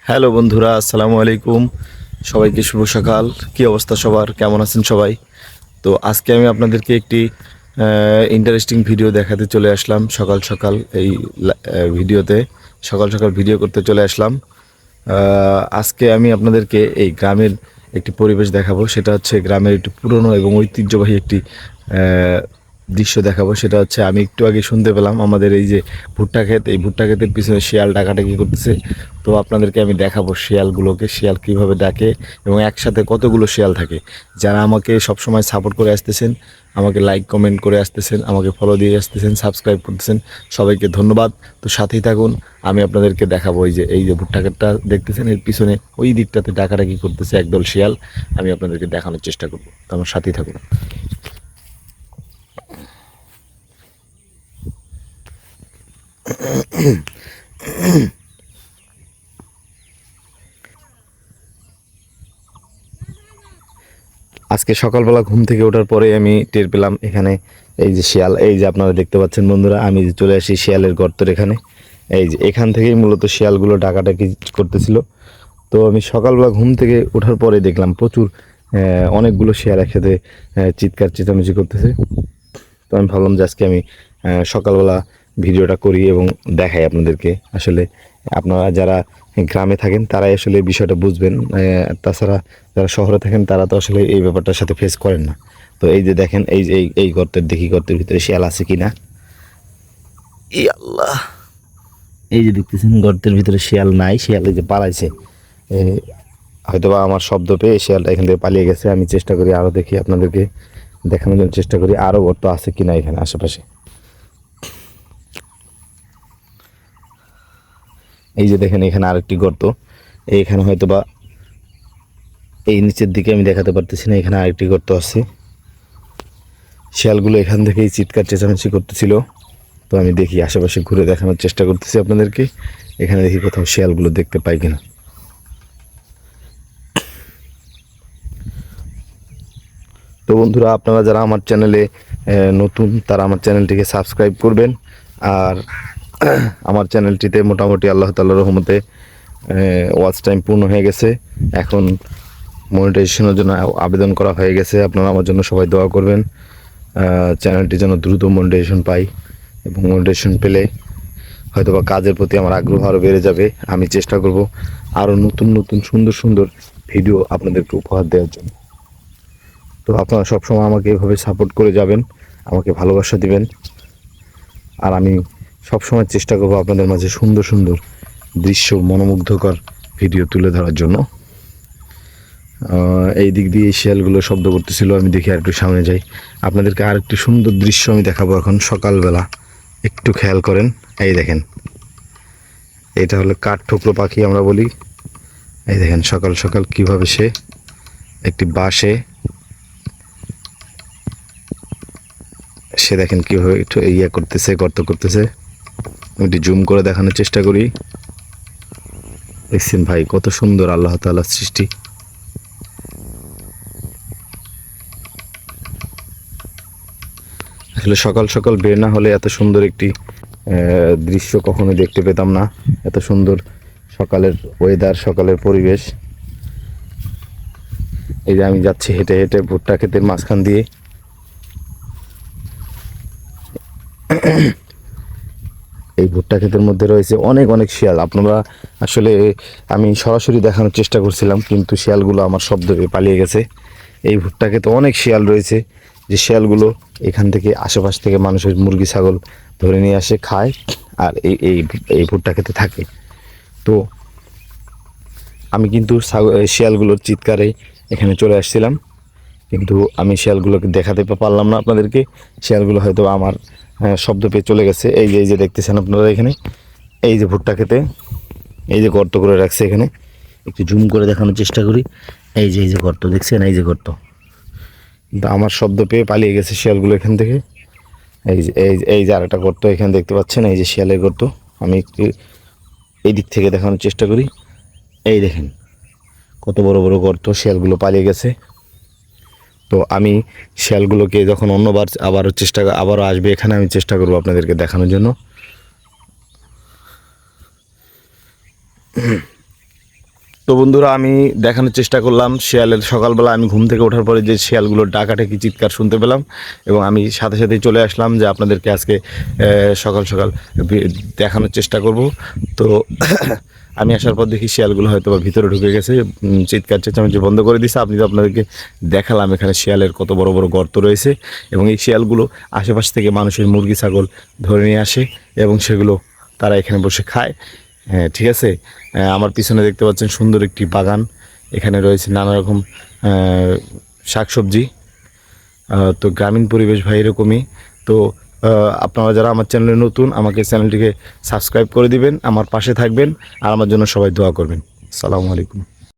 Hello বন্ধুরা, আসসালামু আলাইকুম। সবাইকে শুভ সকাল। কি অবস্থা সবার, কেমন আছেন সবাই? তো আজকে আমি আপনাদেরকে একটি ইন্টারেস্টিং ভিডিও দেখাতে চলে আসলাম। সকাল সকাল এই ভিডিওতে সকাল সকাল ভিডিও করতে চলে আসলাম। আজকে আমি আপনাদেরকে এই গ্রামের একটি পরিবেশ দেখাবো। সেটা হচ্ছে গ্রামের একটি পুরনো এবং ঐতিহ্যবাহী একটি আহ, দৃশ্য দেখাবো। সেটা হচ্ছে আমি একটু আগে শুনতে পেলাম আমাদের এই যে ভুট্টা ক্ষেত, এই ভুট্টা ক্ষেতের পিছনে শিয়াল ডাকাডাকি করতেছে। তো আপনাদেরকে আমি দেখাবো শিয়ালগুলোকে, শিয়াল কীভাবে ডাকে এবং একসাথে কতগুলো শিয়াল থাকে। যারা আমাকে সবসময় সাপোর্ট করে আসতেছেন, আমাকে লাইক কমেন্ট করে আসতেছেন, আমাকে ফলো দিয়ে আসতেছেন, সাবস্ক্রাইব করতেছেন, সবাইকে ধন্যবাদ। তো সাথেই থাকুন, আমি আপনাদেরকে দেখাবো এই যে ভুট্টা ক্ষেতটা দেখতেছেন, এর পিছনে ওই দিকটাতে ডাকাডাকি করতেছে একদল শিয়াল। আমি আপনাদেরকে দেখানোর চেষ্টা করবো, তো আমার সাথেই থাকুন। আজকে সকালবেলা ঘুম থেকে ওঠার পরে আমি টের পেলাম এখানে এই যে শিয়াল, এই যে আপনারা দেখতে পাচ্ছেন বন্ধুরা, আমি যে চলে আসি শিয়ালের গর্তের এখানে। এই যে এখান থেকেই মূলত শিয়ালগুলো ডাকাডাকি করতেছিল। তো আমি সকালবেলা ঘুম থেকে ওঠার পরে দেখলাম প্রচুর অনেকগুলো শিয়াল একসাথে চিৎকার চেঁচামেচি করতেছে। তো আমি ভাবলাম যে আজকে আমি সকালবেলা ভিডিওটা করি এবং দেখাই আপনাদেরকে। আসলে আপনারা যারা গ্রামে থাকেন তারাই আসলে এই বিষয়টা বুঝবেন। তাছাড়া যারা শহরে থাকেন তারা তো আসলে এই ব্যাপারটার সাথে ফেস করেন না। তো এই যে দেখেন, এই যে এই গর্তের, দেখি গর্তের ভিতরে শিয়াল আছে কিনা। ই আল্লাহ, এই যে দেখতেছেন গর্তের ভিতরে শিয়াল নাই, শিয়াল এই যে পালাইছে। এ, হয়তোবা আমার শব্দ পেয়ে শিয়ালটা এখান থেকে পালিয়ে গেছে। আমি চেষ্টা করি আরও, দেখি আপনাদেরকে দেখানোর জন্য চেষ্টা করি আরও গর্ত আছে কিনা এখানে আশেপাশে। এই যে দেখেন এখানে আরেকটি গর্ত, এইখানে হয়তো বা এই নিচের দিকে আমি দেখাতে পারতেছি না, এখানে আরেকটি গর্ত আছে। শিয়ালগুলো এখান থেকেই চিৎকার চেঁচামেচি করতেছিল। তো আমি দেখি আশেপাশে ঘুরে দেখানোর চেষ্টা করতেছি আপনাদেরকে, এখানে দেখি কোথাও শিয়ালগুলো দেখতে পাই কিনা। তো বন্ধুরা, আপনারা যারা আমার চ্যানেলে নতুন, তারা আমার চ্যানেলটিকে সাবস্ক্রাইব করবেন। আর আমার চ্যানেলটিতে মোটামুটি আল্লাহ তাআলার রহমতে ওয়াচ টাইম পূর্ণ হয়ে গেছে। এখন মনিটাইজেশনের জন্য আবেদন করা হয়ে গেছে। আপনারা আমার জন্য সবাই দোয়া করবেন, চ্যানেলটি যেন দ্রুত মনিটাইজেশন পাই, এবং মনিটাইজেশন পেলে হয়তোবা কাজের প্রতি আমার আগ্রহ আরও বেড়ে যাবে। আমি চেষ্টা করব আরও নতুন নতুন সুন্দর সুন্দর ভিডিও আপনাদেরকে উপহার দেওয়ার জন্য। তো আপনারা সবসময় আমাকে এভাবে সাপোর্ট করে যাবেন, আমাকে ভালোবাসা দিবেন। আর আমি সবসময় চেষ্টা করব আপনাদের মাঝে সুন্দর সুন্দর দৃশ্য, মনোমুগ্ধকর ভিডিও তুলে ধরার জন্য। এই দিক দিয়ে শিয়ালগুলো শব্দ করতেছিল, আমি দেখি আর একটু সামনে যাই, আপনাদেরকে আর একটু সুন্দর দৃশ্য আমি দেখাবো এখন সকালবেলা। একটু খেয়াল করেন, এই দেখেন, এটা হলো কাঠঠোকরা পাখি আমরা বলি। এই দেখেন সকাল সকাল কিভাবে সে একটি বাঁশে, সে দেখেন কীভাবে একটু ইয়ে করতেছে, গর্ত করতেছে। আমি একটু জুম করে দেখানোর চেষ্টা করি। দেখছেন ভাই, কত সুন্দর আল্লাহ তাআলার সৃষ্টি। আসলে সকাল সকাল বের না হলে এত সুন্দর একটি দৃশ্য কখনো দেখতে পেতাম না। এত সুন্দর সকালের ওয়েদার, সকালের পরিবেশ। এই যে আমি যাচ্ছি হেঁটে হেঁটে ভুট্টা ক্ষেতের মাঝখান দিয়ে। এই ভুট্টা ক্ষেতের মধ্যে রয়েছে অনেক অনেক শিয়াল। আপনারা আসলে, আমি সরাসরি দেখানোর চেষ্টা করছিলাম কিন্তু শিয়ালগুলো আমার শব্দ পেয়ে পালিয়ে গেছে। এই ভুট্টা ক্ষেতে অনেক শিয়াল রয়েছে, যে শিয়ালগুলো এখান থেকে আশেপাশ থেকে মানুষের মুরগি ছাগল ধরে নিয়ে আসে, খায়, আর এই এই এই ভুট্টা ক্ষেতে থাকে। তো আমি কিন্তু শিয়ালগুলোর চিৎকারে এখানে চলে আসছিলাম, কিন্তু আমি শিয়ালগুলোকে দেখাতে পারলাম না আপনাদেরকে। শিয়ালগুলো হয়তো আমার শব্দ পেয়ে চলে গেছে। এই যে দেখতেছেন আপনারা এখানে, এই যে ভুট্টা খেতে, এই যে গর্ত করে রাখছে এখানে, একটু জুম করে দেখানোর চেষ্টা করি। এই যে গর্ত দেখছেন, এই যে গর্ত, কিন্তু আমার শব্দ পেয়ে পালিয়ে গেছে শিয়ালগুলো এখান থেকে। এই যে আরেকটা গর্ত এখানে দেখতে পাচ্ছেন, এই যে শিয়ালের গর্ত। আমি একটু এই দিক থেকে দেখানোর চেষ্টা করি। এই দেখেন কত বড় বড় গর্ত, শিয়ালগুলো পালিয়ে গেছে। তো আমি শিয়ালগুলোকে যখন অন্যবার আবারও আসবে এখানে, আমি চেষ্টা করব আপনাদেরকে দেখানোর জন্য। তো বন্ধুরা, আমি দেখানোর চেষ্টা করলাম শিয়ালের, সকালবেলা আমি ঘুম থেকে ওঠার পরে যে শিয়ালগুলোর ডাকাডাকি চিৎকার শুনতে পেলাম, এবং আমি সাথে সাথেই চলে আসলাম যে আপনাদেরকে আজকে সকাল সকাল দেখানোর চেষ্টা করব। তো আমি আসার পর দেখি শিয়ালগুলো হয়তো বা ভিতরে ঢুকে গেছে, চিৎকার চেঁচামেচি বন্ধ করে দিছে। আপনি তো আপনাদেরকে দেখালাম এখানে শিয়ালের কত বড় বড় গর্ত রয়েছে, এবং এই শিয়ালগুলো আশেপাশ থেকে মানুষের মুরগি ছাগল ধরে নিয়ে আসে এবং সেগুলো তারা এখানে বসে খায়। হ্যাঁ, ঠিক আছে। আমার পিছনে দেখতে পাচ্ছেন সুন্দর একটি বাগান, এখানে রয়েছে নানা রকম শাকসবজি। তো গ্রামীণ পরিবেশ ভাই এরকমই। তো আপনারা যারা আমার চ্যানেলে নতুন, আমাকে চ্যানেলটিকে সাবস্ক্রাইব করে দিবেন, আমার পাশে থাকবেন, আর আমার জন্য সবাই দোয়া করবেন। আসসালামু আলাইকুম।